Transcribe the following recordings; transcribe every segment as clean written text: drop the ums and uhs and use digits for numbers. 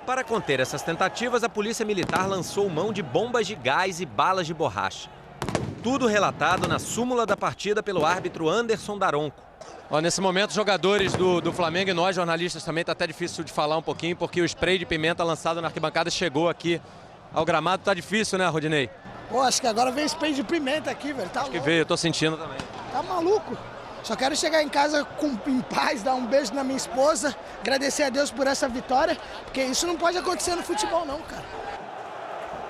Para conter essas tentativas, a polícia militar lançou mão de bombas de gás e balas de borracha. Tudo relatado na súmula da partida pelo árbitro Anderson Daronco. Nesse momento, os jogadores do Flamengo e nós, jornalistas, também está até difícil de falar um pouquinho, porque o spray de pimenta lançado na arquibancada chegou aqui ao gramado. Tá difícil, né, Rodinei? Pô, acho que agora veio spray de pimenta aqui, velho. Tá acho que veio, eu tô sentindo também. Tá maluco? Só quero chegar em casa em paz, dar um beijo na minha esposa, agradecer a Deus por essa vitória, porque isso não pode acontecer no futebol não, cara.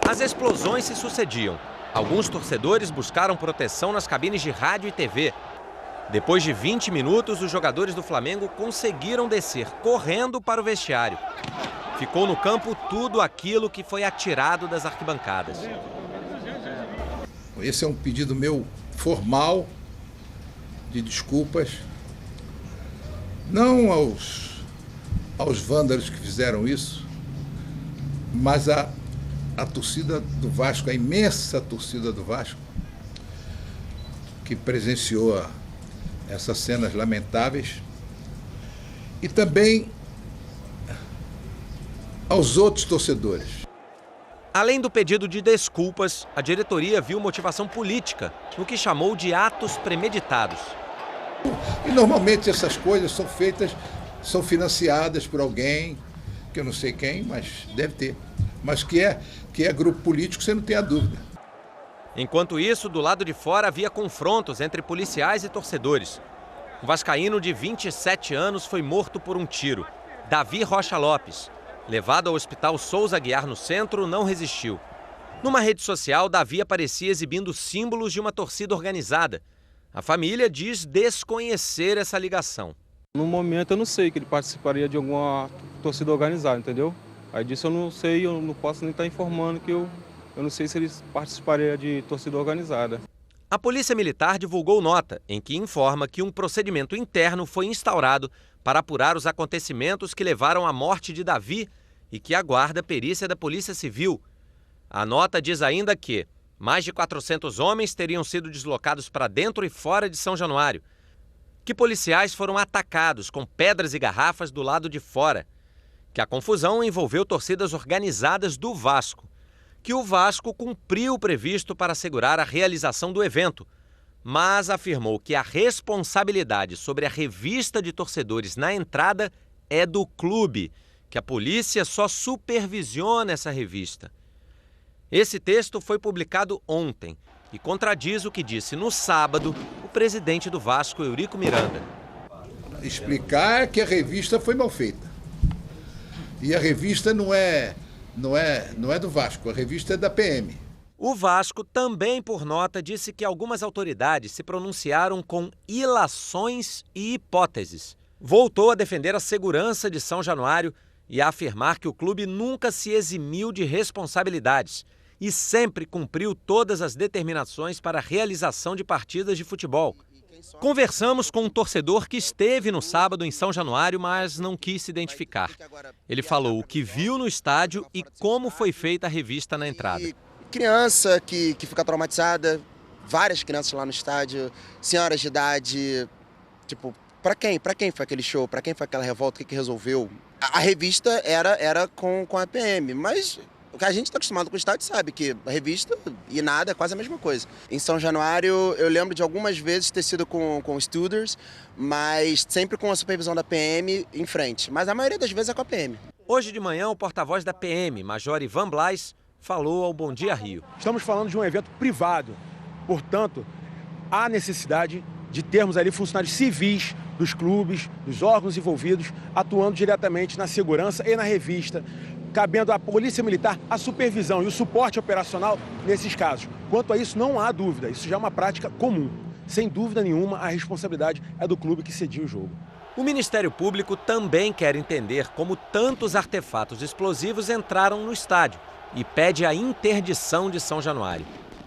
As explosões se sucediam. Alguns torcedores buscaram proteção nas cabines de rádio e TV. Depois de 20 minutos, os jogadores do Flamengo conseguiram descer correndo para o vestiário. Ficou no campo tudo aquilo que foi atirado das arquibancadas. Esse é um pedido meu formal de desculpas, não aos vândalos que fizeram isso, mas a torcida do Vasco, a imensa torcida do Vasco, que presenciou essas cenas lamentáveis, e também aos outros torcedores. Além do pedido de desculpas, a diretoria viu motivação política no que chamou de atos premeditados. E normalmente essas coisas são financiadas por alguém, que eu não sei quem, mas deve ter. Mas que é grupo político, você não tem a dúvida. Enquanto isso, do lado de fora havia confrontos entre policiais e torcedores. Um vascaíno de 27 anos foi morto por um tiro. Davi Rocha Lopes, levado ao hospital Souza Aguiar no centro, não resistiu. Numa rede social, Davi aparecia exibindo símbolos de uma torcida organizada. A família diz desconhecer essa ligação. No momento eu não sei que ele participaria de alguma torcida organizada, entendeu? Aí disso eu não sei, eu não posso nem estar informando que eu não sei se ele participaria de torcida organizada. A Polícia Militar divulgou nota em que informa que um procedimento interno foi instaurado para apurar os acontecimentos que levaram à morte de Davi e que aguarda a perícia da Polícia Civil. A nota diz ainda que mais de 400 homens teriam sido deslocados para dentro e fora de São Januário, que policiais foram atacados com pedras e garrafas do lado de fora, que a confusão envolveu torcidas organizadas do Vasco, que o Vasco cumpriu o previsto para assegurar a realização do evento, mas afirmou que a responsabilidade sobre a revista de torcedores na entrada é do clube, que a polícia só supervisiona essa revista. Esse texto foi publicado ontem e contradiz o que disse no sábado o presidente do Vasco, Eurico Miranda. Explicar que a revista foi mal feita. E a revista não é do Vasco, a revista é da PM. O Vasco também, por nota, disse que algumas autoridades se pronunciaram com ilações e hipóteses. Voltou a defender a segurança de São Januário e a afirmar que o clube nunca se eximiu de responsabilidades e sempre cumpriu todas as determinações para a realização de partidas de futebol. Conversamos com um torcedor que esteve no sábado em São Januário, mas não quis se identificar. Ele falou o que viu no estádio e como foi feita a revista na entrada. Criança que fica traumatizada, várias crianças lá no estádio, senhoras de idade, tipo, pra quem foi aquele show, pra quem foi aquela revolta, o que resolveu? A revista era com a PM, mas o que a gente está acostumado com o estádio sabe que a revista e nada é quase a mesma coisa. Em São Januário, eu lembro de algumas vezes ter sido com os Tudors, mas sempre com a supervisão da PM em frente. Mas a maioria das vezes é com a PM. Hoje de manhã, o porta-voz da PM, Major Ivan Blais, falou ao Bom Dia Rio. Estamos falando de um evento privado, portanto, há necessidade de termos ali funcionários civis dos clubes, dos órgãos envolvidos, atuando diretamente na segurança e na revista, cabendo à Polícia Militar a supervisão e o suporte operacional nesses casos. Quanto a isso, não há dúvida, isso já é uma prática comum. Sem dúvida nenhuma, a responsabilidade é do clube que cedia o jogo. O Ministério Público também quer entender como tantos artefatos explosivos entraram no estádio e pede a interdição de São Januário,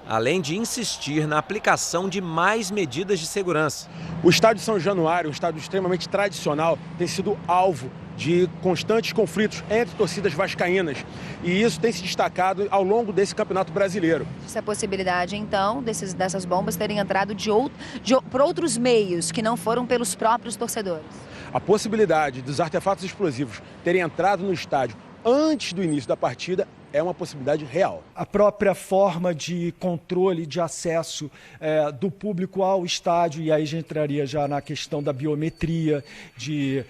além de insistir na aplicação de mais medidas de segurança. O estádio São Januário, um estádio extremamente tradicional, tem sido alvo de constantes conflitos entre torcidas vascaínas. E isso tem se destacado ao longo desse Campeonato Brasileiro. Essa possibilidade, então, dessas bombas terem entrado por outros meios que não foram pelos próprios torcedores. A possibilidade dos artefatos explosivos terem entrado no estádio antes do início da partida é uma possibilidade real. A própria forma de controle de acesso do público ao estádio, e aí já entraria já na questão da biometria, de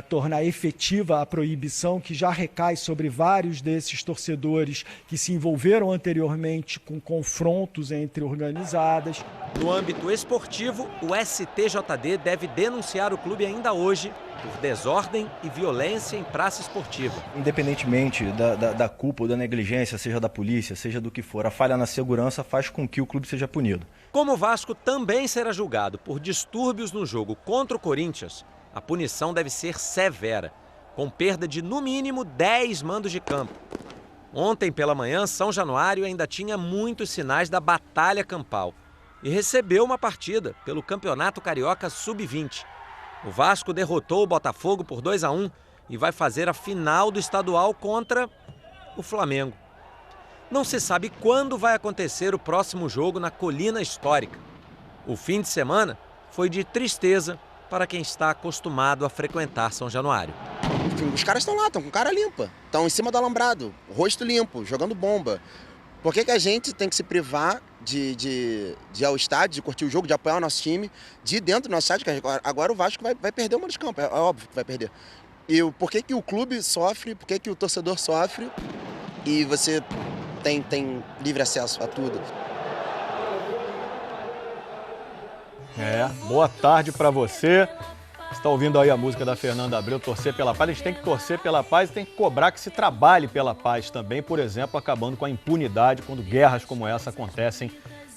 tornar efetiva a proibição que já recai sobre vários desses torcedores que se envolveram anteriormente com confrontos entre organizadas. No âmbito esportivo, o STJD deve denunciar o clube ainda hoje por desordem e violência em praça esportiva. Independentemente da culpa ou da negligência, seja da polícia, seja do que for, a falha na segurança faz com que o clube seja punido. Como o Vasco também será julgado por distúrbios no jogo contra o Corinthians, a punição deve ser severa, com perda de no mínimo 10 mandos de campo. Ontem pela manhã, São Januário ainda tinha muitos sinais da batalha campal e recebeu uma partida pelo Campeonato Carioca Sub-20. O Vasco derrotou o Botafogo por 2-1 e vai fazer a final do estadual contra o Flamengo. Não se sabe quando vai acontecer o próximo jogo na Colina Histórica. O fim de semana foi de tristeza para quem está acostumado a frequentar São Januário. Os caras estão lá, estão com cara limpa, estão em cima do alambrado, rosto limpo, jogando bomba. Por que a gente tem que se privar de ir ao estádio, de curtir o jogo, de apoiar o nosso time, de ir dentro do nosso estádio? Agora o Vasco vai perder o mando de campo, é óbvio que vai perder. E por que o clube sofre, por que o torcedor sofre e você tem livre acesso a tudo? Boa tarde para você. Você está ouvindo aí a música da Fernanda Abreu, Torcer pela Paz. A gente tem que torcer pela paz e tem que cobrar que se trabalhe pela paz também, por exemplo, acabando com a impunidade quando guerras como essa acontecem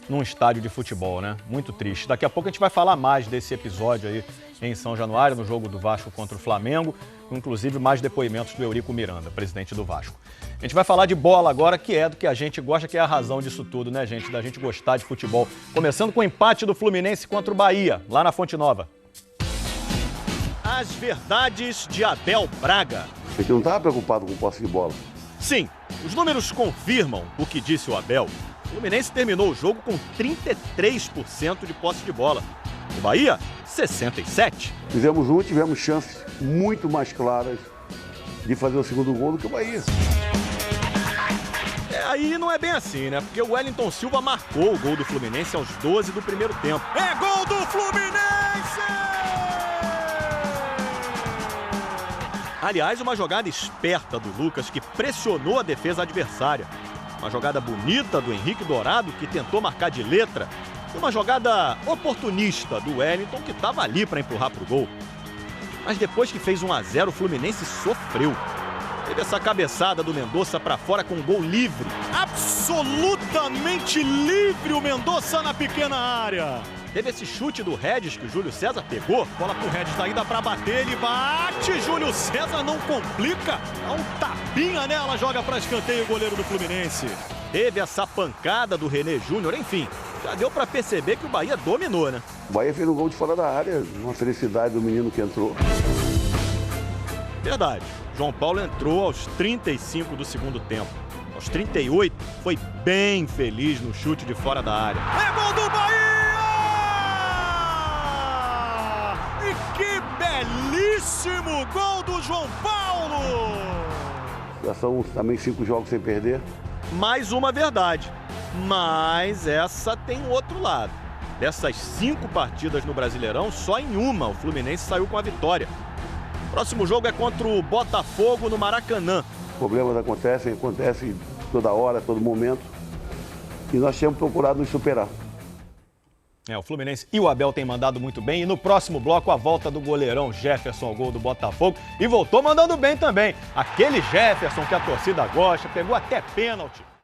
num estádio de futebol, né? Muito triste. Daqui a pouco a gente vai falar mais desse episódio aí em São Januário, no jogo do Vasco contra o Flamengo, inclusive mais depoimentos do Eurico Miranda, presidente do Vasco. A gente vai falar de bola agora, que é do que a gente gosta, que é a razão disso tudo, né, gente? Da gente gostar de futebol. Começando com o empate do Fluminense contra o Bahia, lá na Fonte Nova. As verdades de Abel Braga. A gente não estava preocupado com o posse de bola. Sim, os números confirmam o que disse o Abel. O Fluminense terminou o jogo com 33% de posse de bola. O Bahia, 67%. Fizemos um e tivemos chances muito mais claras de fazer o segundo gol do que o Bahia. Aí não é bem assim, né? Porque o Wellington Silva marcou o gol do Fluminense aos 12 do primeiro tempo. É gol do Fluminense! Aliás, uma jogada esperta do Lucas que pressionou a defesa adversária. Uma jogada bonita do Henrique Dourado que tentou marcar de letra. E uma jogada oportunista do Wellington que estava ali para empurrar para o gol. Mas depois que fez 1-0, o Fluminense sofreu. Teve essa cabeçada do Mendonça para fora com um gol livre. Absolutamente livre o Mendonça na pequena área. Teve esse chute do Regis que o Júlio César pegou. Bola pro Regis, ainda para bater, ele bate. Júlio César não complica. Dá um tapinha nela, joga para escanteio o goleiro do Fluminense. Teve essa pancada do René Júnior, enfim. Já deu para perceber que o Bahia dominou, né? O Bahia fez um gol de fora da área, uma felicidade do menino que entrou. Verdade. João Paulo entrou aos 35 do segundo tempo. Aos 38, foi bem feliz no chute de fora da área. É gol do Bahia! E que belíssimo gol do João Paulo! Já são também 5 jogos sem perder. Mais uma verdade. Mas essa tem outro lado. Dessas 5 partidas no Brasileirão, só em uma o Fluminense saiu com a vitória. O próximo jogo é contra o Botafogo no Maracanã. Problemas acontecem toda hora, todo momento. E nós temos procurado nos superar. O Fluminense e o Abel têm mandado muito bem. E no próximo bloco, a volta do goleirão Jefferson ao gol do Botafogo. E voltou mandando bem também. Aquele Jefferson que a torcida gosta, pegou até pênalti.